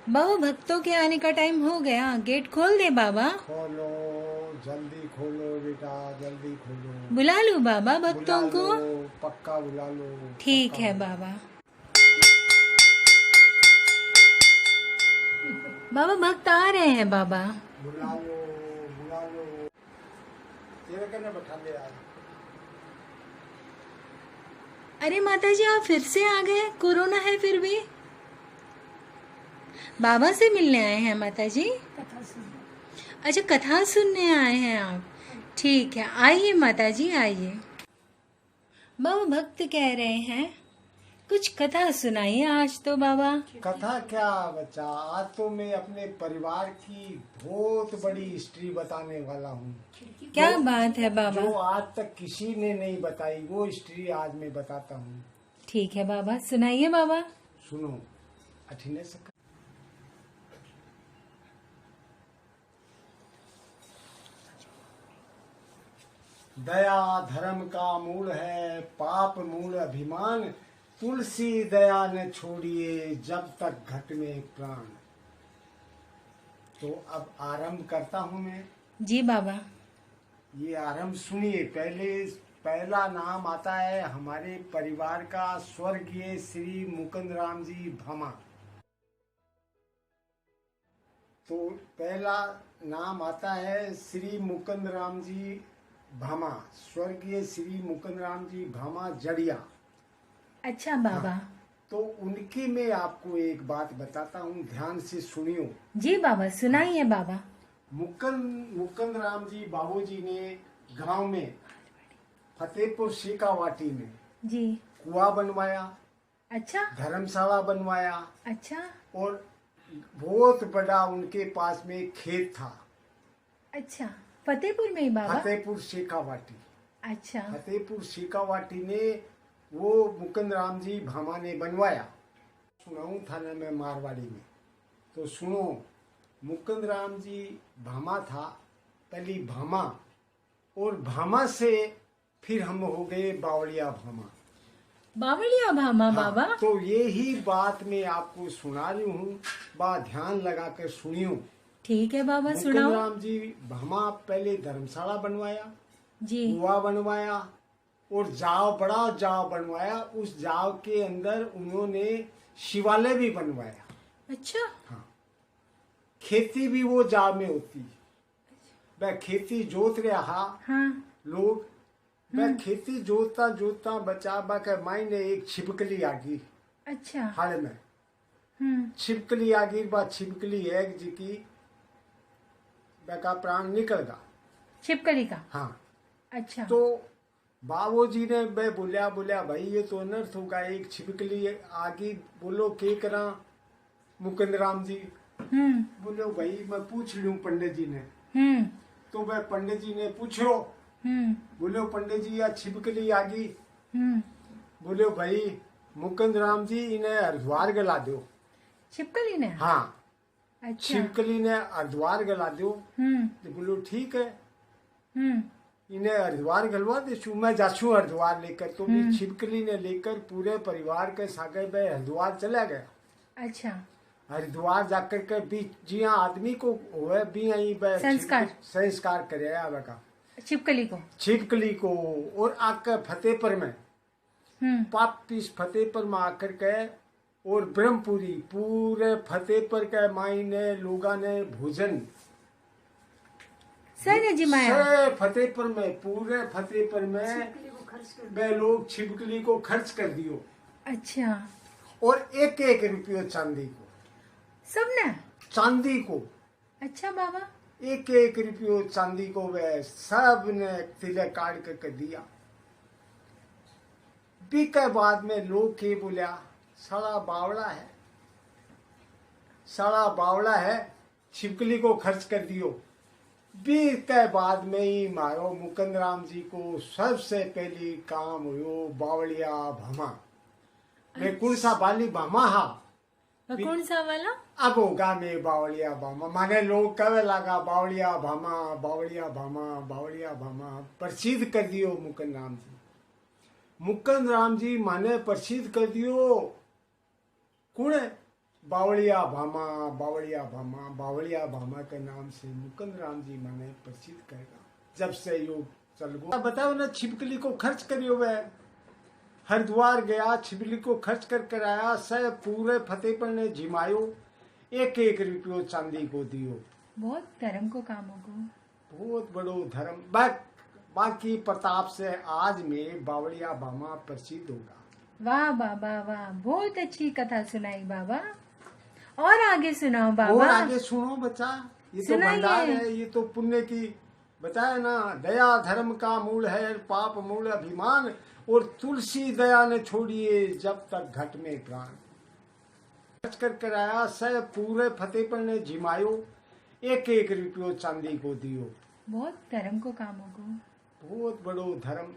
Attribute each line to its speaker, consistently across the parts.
Speaker 1: बाबा भक्तों के आने का टाइम हो गया, गेट खोल दे बाबा।
Speaker 2: खोलो, जल्दी खोलो बेटा, जल्दी खोलो।
Speaker 1: बुला लूं बाबा
Speaker 2: बुला
Speaker 1: भक्तों
Speaker 2: लो,
Speaker 1: को?
Speaker 2: पक्का बुला लो।
Speaker 1: ठीक
Speaker 2: पक्का
Speaker 1: है
Speaker 2: बुला
Speaker 1: बाबा। बाबा भक्त आ रहे हैं बाबा।
Speaker 2: बुला लो, बुला लो। तेरे कने बैठा ले यार।
Speaker 1: अरे माता जी आप फिर से आ गए, कोरोना है फिर भी। बाबा से मिलने आए हैं माता जी? अच्छा कथा सुनने आए हैं आप, ठीक है आइए माता जी आइए। बाबा भक्त कह रहे हैं कुछ कथा सुनाइए आज तो बाबा।
Speaker 2: कथा क्या बच्चा, आज तो मैं अपने परिवार की बहुत बड़ी हिस्ट्री बताने वाला हूँ।
Speaker 1: क्या बात है बाबा?
Speaker 2: जो आज तक किसी ने नहीं बताई वो हिस्ट्री आज मैं बताता हूँ।
Speaker 1: ठीक है बाबा सुनाइए बाबा।
Speaker 2: सुनो, अठिने सका। दया धर्म का मूल है, पाप मूल अभिमान। तुलसी दया न छोड़िए जब तक घट में प्राण। तो अब आरंभ करता हूँ मैं।
Speaker 1: जी बाबा।
Speaker 2: ये आरंभ सुनिए। पहला नाम आता है हमारे परिवार का, स्वर्गीय श्री मुकुंद राम जी भामा। तो पहला नाम आता है श्री मुकुंद राम जी भामा, स्वर्गीय श्री मुकुंद राम जी भामा जड़िया।
Speaker 1: अच्छा बाबा।
Speaker 2: हाँ, तो उनकी मैं आपको एक बात बताता हूँ, ध्यान से सुनियो।
Speaker 1: जी बाबा सुनाइए बाबा।
Speaker 2: मुकुंद राम जी बाबू जी ने गांव में फतेहपुर शेखावाटी में
Speaker 1: जी।
Speaker 2: कुआं बनवाया,
Speaker 1: अच्छा।
Speaker 2: धर्मशाला बनवाया,
Speaker 1: अच्छा।
Speaker 2: और बहुत बड़ा उनके पास में खेत था।
Speaker 1: अच्छा फतेहपुर में ही बाबा?
Speaker 2: फतेहपुर शेखावाटी।
Speaker 1: अच्छा।
Speaker 2: फतेहपुर शेखावाटी ने वो मुकुंद राम जी भामा ने बनवाया। सुनाऊं थाने में मारवाड़ी में, तो सुनो। मुकुंद राम जी भामा था, पहली भामा, और भामा से फिर हम हो गए बावड़िया भामा।
Speaker 1: बावड़िया भामा बाबा?
Speaker 2: हाँ, तो ये ही बात मैं आपको सुना रही हूँ, बा ध्यान लगा कर सुनियो।
Speaker 1: ठीक है बाबा
Speaker 2: मुकुंद
Speaker 1: सुनाओ।
Speaker 2: राम जी भामा पहले धर्मशाला बनवाया,
Speaker 1: जी।
Speaker 2: कुआं बनवाया, और बड़ा जाव बनवाया। उस जाव के अंदर उन्होंने शिवालय भी बनवाया।
Speaker 1: अच्छा।
Speaker 2: हाँ, खेती भी वो जाव में होती। वह खेती जोत रहा।
Speaker 1: हाँ।
Speaker 2: लोग वह खेती जोतता जोतता बचा के मायने एक छिपकली आ गई।
Speaker 1: अच्छा।
Speaker 2: हाल में छिपकली आ गई। बा छिपकली है जी की का प्राण निकल गया।
Speaker 1: छिपकली का?
Speaker 2: हाँ।
Speaker 1: अच्छा।
Speaker 2: तो बाबूजी ने मैं बोलिया भाई ये तो अनर्थ होगा, एक छिपकली आ गई, बोलो के करा मुकुंद राम जी। बोलो भाई मैं पूछ लूं पंडित जी ने। तो वह पंडित जी ने पूछो। बोलो पंडित जी या छिपकली आ गई। बोलो भाई मुकुंद राम जी इन्हें हरिद्वार गला दो।
Speaker 1: छिपकली ने?
Speaker 2: हाँ।
Speaker 1: अच्छा।
Speaker 2: छिपकली ने हरिद्वार गला दो। तो बोलो ठीक है, इन्हें हरिद्वार गलवा दे, मैं जाछू हरिद्वार लेकर। तो भी छिपकली ने लेकर पूरे परिवार के सागे वह हरिद्वार चला गया।
Speaker 1: अच्छा।
Speaker 2: हरिद्वार जाकर के भी जिया आदमी को हुए भी आई संस्कार करे आवे का छिपकली को। और आकर फतेहपुर में वापिस फतेहपुर में आकर के और ब्रह्मपुरी पूरे फतेहपुर के मायने लोगा ने भोजन फतेहपुर में, पूरे फतेहपुर में वे लोग छिपकली को खर्च कर दियो।
Speaker 1: अच्छा।
Speaker 2: और एक एक रुपये चांदी को,
Speaker 1: सबने
Speaker 2: चांदी को।
Speaker 1: अच्छा बाबा।
Speaker 2: एक एक रुपये चांदी को वे सब ने तिलक काट कर दिया। बी के बाद में लोग के बोलिया साला बावड़ा है, छिपकली को खर्च कर दियो। बी के बाद में ही मारो मुकुंद राम जी को सबसे पहली काम हुयो बावड़िया भामा। मैं कौन सा बाली भामा हा?
Speaker 1: कौन सा वाला?
Speaker 2: अब होगा में बावड़िया भामा, माने लोग कहे लगा बावड़िया भामा प्रसिद्ध कर दियो मुकुंद राम जी। मुकुंद राम जी माने प्रसिद्ध कर दियो। कौन है? बावड़िया भामा, बावड़िया भामा, बावड़िया भामा के नाम से मुकुंद राम जी मैंने प्रसिद्ध करेगा जब से योग चल गो। बताओ ना, छिपकली को खर्च करियो वे, हरिद्वार गया, छिपकली को खर्च कर कर आया, सब पूरे फतेहपुर ने जिमायो, एक एक रुपयो चांदी को दियो।
Speaker 1: बहुत धर्म को कामों को,
Speaker 2: बहुत बड़ो धर्म। बाकी प्रताप से आज में बावड़िया भामा प्रसिद्ध होगा।
Speaker 1: वाह बाबा वाह, बहुत अच्छी कथा सुनाई बाबा। और आगे सुनाओ बाबा।
Speaker 2: और आगे सुनो बच्चा, ये तो भंडार है, ये तो पुण्य की बताया ना। दया धर्म का मूल है, पाप मूल अभिमान, और तुलसी दया ने छोड़िए जब तक घट में प्राण। खर्च कर कराया, सब पूरे फतेहपुर ने जिमायो, एक एक रुपयो चांदी को दियो।
Speaker 1: बहुत धर्म को कामों को,
Speaker 2: बहुत बड़ो धर्म।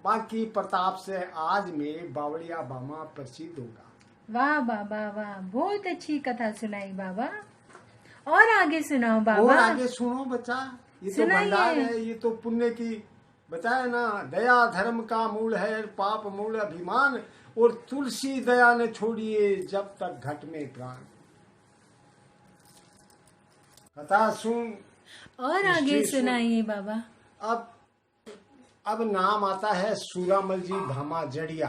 Speaker 2: बाकी प्रताप से आज में बावड़िया भामा प्रसिद्ध होगा।
Speaker 1: वाह बाबा वाह, बहुत अच्छी कथा सुनाई बाबा। और आगे सुनाओ बाबा।
Speaker 2: और आगे सुनो बच्चा, ये तो भंडार है, ये तो पुण्य की बताया ना। दया धर्म का मूल है, पाप मूल अभिमान, और तुलसी दया ने छोड़िए जब तक घट में प्राण। कथा सुन
Speaker 1: और आगे सुनाइए बाबा।
Speaker 2: अब नाम आता है सूरामल जी भामा जड़िया।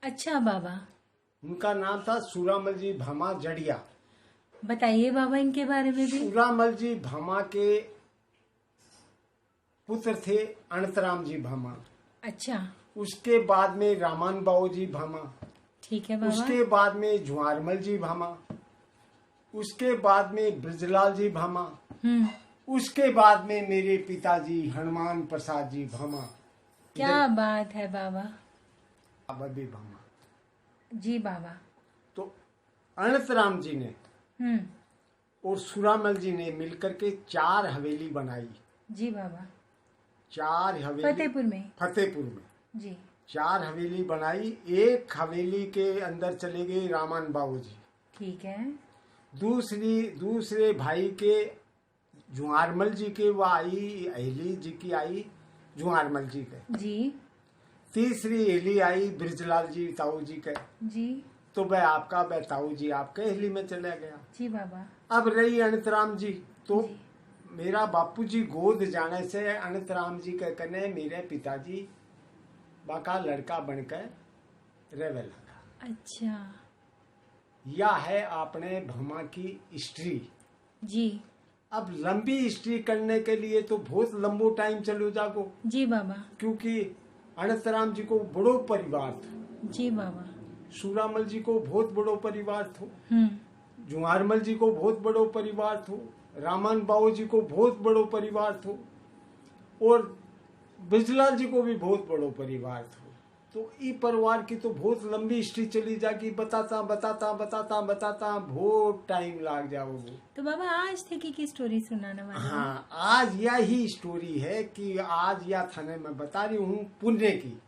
Speaker 1: अच्छा बाबा,
Speaker 2: उनका नाम था सूरामल जी भामा जड़िया।
Speaker 1: बताइए बाबा इनके बारे में भी।
Speaker 2: सूरामल जी भामा के पुत्र थे अनंतराम जी भामा।
Speaker 1: अच्छा।
Speaker 2: उसके बाद में रामान बाबू जी भामा।
Speaker 1: ठीक है बाबा।
Speaker 2: उसके बाद में जुआरमल जी भामा। उसके बाद में ब्रजलाल जी भामा। उसके बाद में मेरे पिताजी हनुमान प्रसाद जी भामा।
Speaker 1: क्या बात है बाबा।
Speaker 2: भी भामा
Speaker 1: जी बाबा।
Speaker 2: तो अनंतराम जी ने और सूरामल जी ने मिलकर के 4 हवेली बनाई।
Speaker 1: जी बाबा।
Speaker 2: 4 हवेली फतेहपुर में
Speaker 1: जी
Speaker 2: 4 हवेली बनाई। एक हवेली के अंदर चले गए रामान बाबू जी।
Speaker 1: ठीक है।
Speaker 2: दूसरे भाई के जुआरमल जी के वो आई, अहली जी की आई जुआरमल जी के
Speaker 1: जी।
Speaker 2: तीसरी अहली आई ब्रजलाल जी ताऊ जी के
Speaker 1: जी।
Speaker 2: तो वह आपका वह ताऊ जी आपके अहली में चला गया।
Speaker 1: जी बाबा।
Speaker 2: अब रही अनंतराम जी, तो
Speaker 1: जी।
Speaker 2: मेरा बापू जी गोद जाने से अनंतराम जी के कने मेरे पिताजी बाका लड़का बनकर रहने लगा।
Speaker 1: अच्छा।
Speaker 2: यह है आपने भामा की हिस्ट्री।
Speaker 1: जी।
Speaker 2: अब लंबी हिस्ट्री करने के लिए तो बहुत लंबो टाइम चलो जागो।
Speaker 1: जी बाबा।
Speaker 2: क्योंकि अनंतराम जी को बड़ो परिवार था।
Speaker 1: जी बाबा।
Speaker 2: सूरामल जी को बहुत बड़ो परिवार थो। जुआरमल जी को बहुत बड़ो परिवार थो। रामान बाबू जी को बहुत बड़ो परिवार थो। और ब्रजलाल जी को भी बहुत बड़ो परिवार थो। तो ई परिवार की तो बहुत लंबी हिस्ट्री चली जाएगी। बताता बहुत टाइम लाग जाओगे।
Speaker 1: तो बाबा आज थे की स्टोरी सुनाने वाला।
Speaker 2: हाँ, आज यही स्टोरी है कि आज या थाने में बता रही हूँ पुण्य की।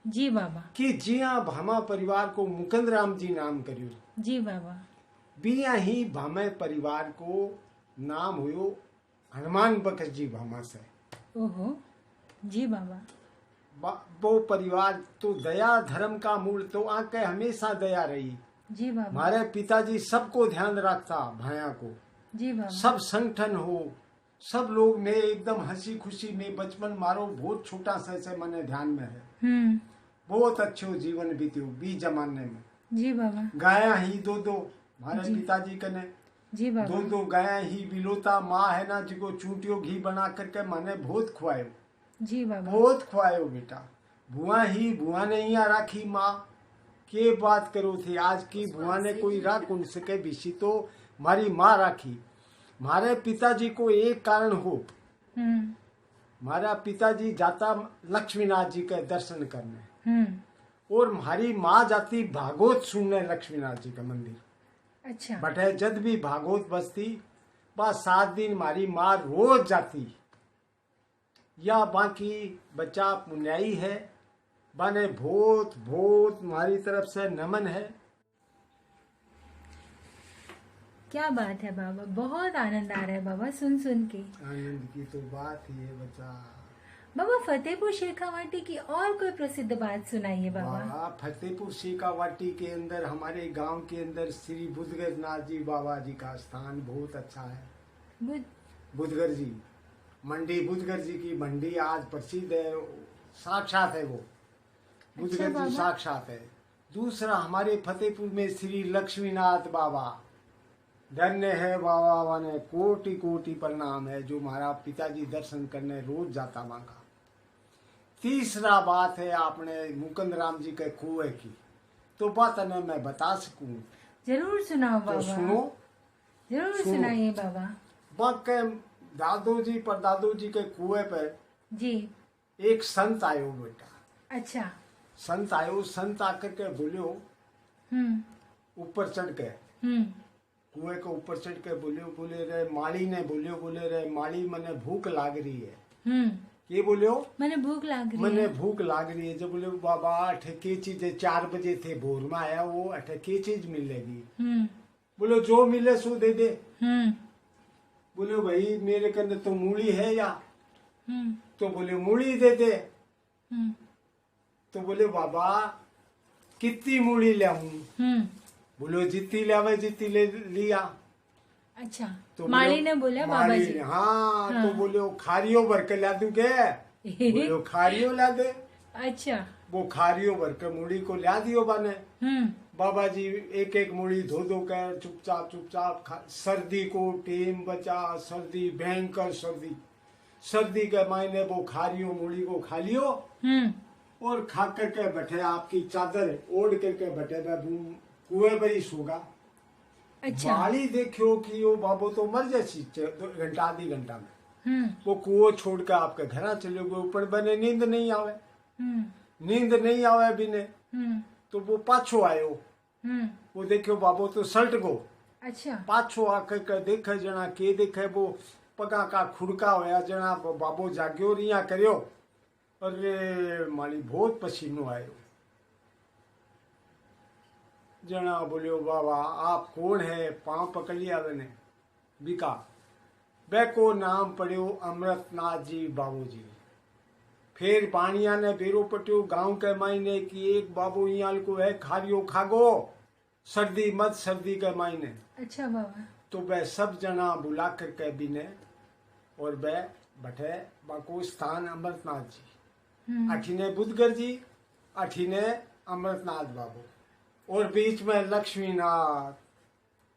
Speaker 1: जी बाबा।
Speaker 2: कि जिया भामा परिवार को मुकुंद राम जी नाम करियो।
Speaker 1: जी बाबा।
Speaker 2: बिया ही भामा परिवार को नाम हुयो हनुमान बख्श जी भामा से।
Speaker 1: ओहो। जी बाबा।
Speaker 2: वो परिवार तो दया धर्म का मूल, तो आके हमेशा दया रही।
Speaker 1: जी बाबा।
Speaker 2: हमारे पिताजी सबको ध्यान रखता भाया को।
Speaker 1: जी बाबा। सब
Speaker 2: संगठन हो, सब लोग में एकदम हंसी खुशी में बचपन मारो बहुत छोटा से मैंने ध्यान में है। बहुत अच्छो जीवन बीत्यो बी जमाने में। जी बाबा। गाया ही दो हमारे पिताजी कने। जी बाबा। दो गाया ही बिलोता माँ है ना जिको चूटियो घी बना करके मैंने बहुत खुआयो। जी बाबा। बहुत खुआयो बेटा। बुआ ने यहाँ राखी माँ के बात करो थी। आज की बुआ ने कोई राख उन सके बिशी तो हमारी माँ राखी। हमारे पिताजी को एक कारण हो, हमारा पिताजी जाता लक्ष्मीनाथ जी के दर्शन करने और हमारी माँ जाती भागवत सुनने लक्ष्मीनाथ जी का मंदिर। अच्छा। बटे जब भी भागवत बजती बस 7 दिन हमारी माँ रोज जाती। या बाकी बच्चा पुण्याई है, बने बहुत हमारी तरफ से नमन है।
Speaker 1: क्या बात है बाबा, बहुत आनंद आ रहा है बाबा सुन के।
Speaker 2: आनंद की तो बात ही है बच्चा।
Speaker 1: बाबा फतेहपुर शेखावाटी की और कोई प्रसिद्ध बात सुनाइए बाबा।
Speaker 2: बाबा फतेहपुर शेखावाटी के अंदर हमारे गांव के अंदर श्री बुद्धगज नाथ जी बाबा जी का स्थान बहुत अच्छा है। बुद्धगज जी मंडी, बुद्धगज जी की मंडी आज प्रसिद्ध है, साक्षात है वो बुद्धगज जी साक्षात है। दूसरा हमारे फतेहपुर में श्री लक्ष्मीनाथ बाबा, धन्य है बाबा ने, कोटि कोटि प्रणाम है, जो हमारा पिताजी दर्शन करने रोज जाता मांगा। तीसरा बात है आपने मुकुंद राम जी के कुएं की, तो बात न मैं बता सकूं।
Speaker 1: जरूर सुनाओ बाबा।
Speaker 2: तो सुनो,
Speaker 1: जरूर सुनाइए बाबा।
Speaker 2: बाके दादू जी परदादू जी के कुएं पर
Speaker 1: जी
Speaker 2: एक संत आयो बेटा।
Speaker 1: अच्छा।
Speaker 2: संत आयो, संत आकर के बोलियो, ऊपर चढ़ के कुएं के ऊपर चढ़ के बोलियो, बोले रे माली ने बोलियो, बोले रे माली मने भूख लाग रही है। ये बोलियो
Speaker 1: मैंने भूख लाग रही है।
Speaker 2: मैंने भूख लाग रही है। जब बोले बाबा अठे की चीज 4 बजे थे भोर में आया, वो अठे की चीज मिलेगी। बोलो जो मिले सो दे दे। बोले भाई मेरे कंदे तो मूली है या, तो बोले मूली दे दे। तो बोले बाबा कितनी मूली लाऊं? बोलो जितनी लावे जितनी ले लिया।
Speaker 1: अच्छा।
Speaker 2: तो
Speaker 1: माली ने बोला बाबा जी।
Speaker 2: हाँ, तो बोले खारियो भर के ला दूं के? बोले खारियो ला दे।
Speaker 1: अच्छा।
Speaker 2: वो खारियो भर के मूली को ला दियो बाने। बाबा जी एक एक मूली धो धो कर चुपचाप चुपचाप सर्दी को टेम बचा, सर्दी भयंकर सर्दी, सर्दी के मायने वो खारियो मूली को खा लियो और खा करके बैठे, आपकी चादर ओढ़ करके बैठे, कुएं पर ही सोगा।
Speaker 1: अच्छा।
Speaker 2: माली देखियो कि वो बाबू तो मर जाए घंटा आधी घंटा में। वो कुओं छोड़ कर आपके घर चले गए, ऊपर बने नींद नहीं आवे, नींद नहीं आवे बिने। तो वो पाछो आयो, वो देखियो बाबू तो सल्ट गो।
Speaker 1: अच्छा।
Speaker 2: पाछो आकर के देखे जना के देखे वो पगा का खुड़का होया जना, बाबू जाग्यो रिया करियो, अरे माली बहुत पसीनो आयो। जना बोलियो बाबा आप कौन है? पांव पकड़ लिया मैंने, बिका बैको नाम पड़ियो अमृतनाथ जी बाबू जी। फिर पानिया ने बेरो पटियो गांव के मायने की एक बाबू यहाँ को है खारियो खागो, सर्दी मत सर्दी के मायने।
Speaker 1: अच्छा बाबा। तो
Speaker 2: वह सब जना बुला करके बिने और वह बैठे बाको स्थान अमृतनाथ जी, अठीने बुद्धगज जी, अठीने अमृतनाथ बाबू और बीच में लक्ष्मीनाथ।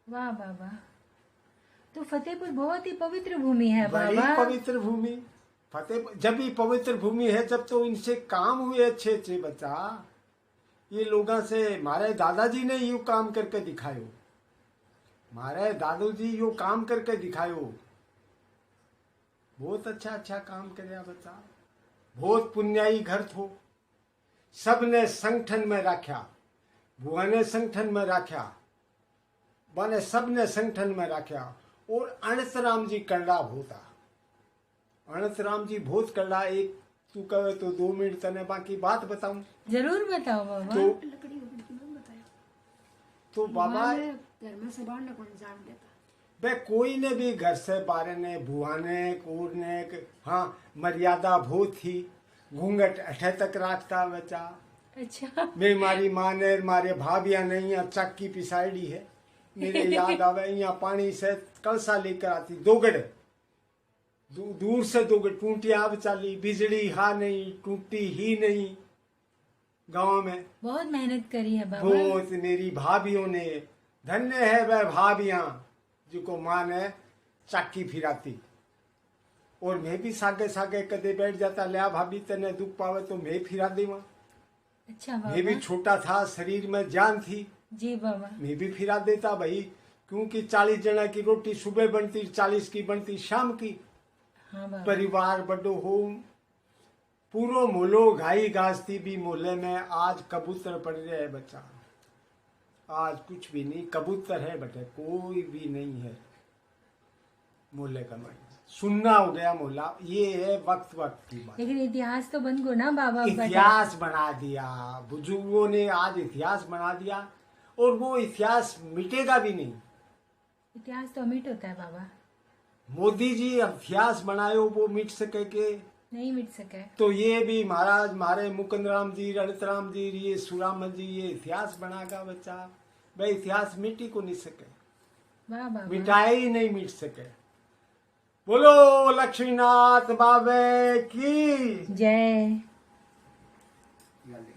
Speaker 1: वाह बाबा, तो फतेहपुर बहुत ही पवित्र भूमि है बाबा।
Speaker 2: बड़ी पवित्र भूमि फतेहपुर जब भी पवित्र भूमि है जब तो इनसे काम हुए अच्छे अच्छे बच्चा। ये लोगों से हमारे दादाजी ने यू काम करके दिखायो, हमारे दादू जी यू काम करके दिखायो, बहुत अच्छा अच्छा काम करे बच्चा। बहुत पुण्याई घर थो, सबने संगठन में रखा, बुआ ने संगठन में रखा, बने सबने संगठन में रखा। और अनंत राम जी करड़ा होता, अनंत राम जी बहुत करड़ा। एक तू कहे तो 2 मिनट तने बाकी बात बताऊं।
Speaker 1: जरूर बताओ बाबा।
Speaker 2: तो बाबा
Speaker 3: घर में से बाहर न कौन जान देता।
Speaker 2: बे कोई ने भी घर से बाहर ने बुआ ने कूर ने, हाँ मर्यादा बहुत थी, घूंघट अठे तक रखता बच्चा।
Speaker 1: अच्छा।
Speaker 2: मैं मारी माँ ने मारे भाभिया ने यहाँ चक्की पिसाड़ी है, मेरे याद आवे यहाँ पानी से कलसा लेकर आती, दोगड़ दूर से दोगड़ टूटिया अब चाली, बिजली हा नहीं, टूटी ही नहीं। गांव में
Speaker 1: बहुत मेहनत करी है बाबा।
Speaker 2: बहुत मेरी भाभियों ने, धन्य है वह भाभियां जिनको माँ ने चक्की फिराती। और मैं भी सागे सागे कदे बैठ जाता, लिया भाभी तने दुख पावे तो मैं फिरा देवा।
Speaker 1: अच्छा बाबा।
Speaker 2: मैं भी छोटा था, शरीर में जान थी।
Speaker 1: जी बाबा।
Speaker 2: मैं भी फिरा देता भाई, क्योंकि 40 जना की रोटी सुबह बनती, 40 की बनती शाम की।
Speaker 1: हाँ बाबा।
Speaker 2: परिवार बड़ो हो, पूरो मोलो घाई घासती भी मोले में। आज कबूतर पड़ रहे है बच्चा, आज कुछ भी नहीं, कबूतर है बटे, कोई भी नहीं है मोले का माई, सुनना हो गया मोला। ये है वक्त वक्त की बात।
Speaker 1: लेकिन इतिहास तो बन गो ना बाबा।
Speaker 2: इतिहास बना दिया बुजुर्गों ने, आज इतिहास बना दिया और वो इतिहास मिटेगा भी नहीं।
Speaker 1: इतिहास तो अमिट होता है बाबा।
Speaker 2: मोदी जी इतिहास बनायो वो मिट सके के?
Speaker 1: नहीं मिट सके।
Speaker 2: तो ये भी महाराज मारे मुकुंद राम जी, रणत राम जी, ये सुराम जी, ये इतिहास बनागा बच्चा। भाई इतिहास मिट्टी को नहीं सके,
Speaker 1: वाह वाह।
Speaker 2: मिटाए ही नहीं मिट सके। बोलो लक्ष्मीनाथ बाबे की
Speaker 1: जय।
Speaker 2: जय।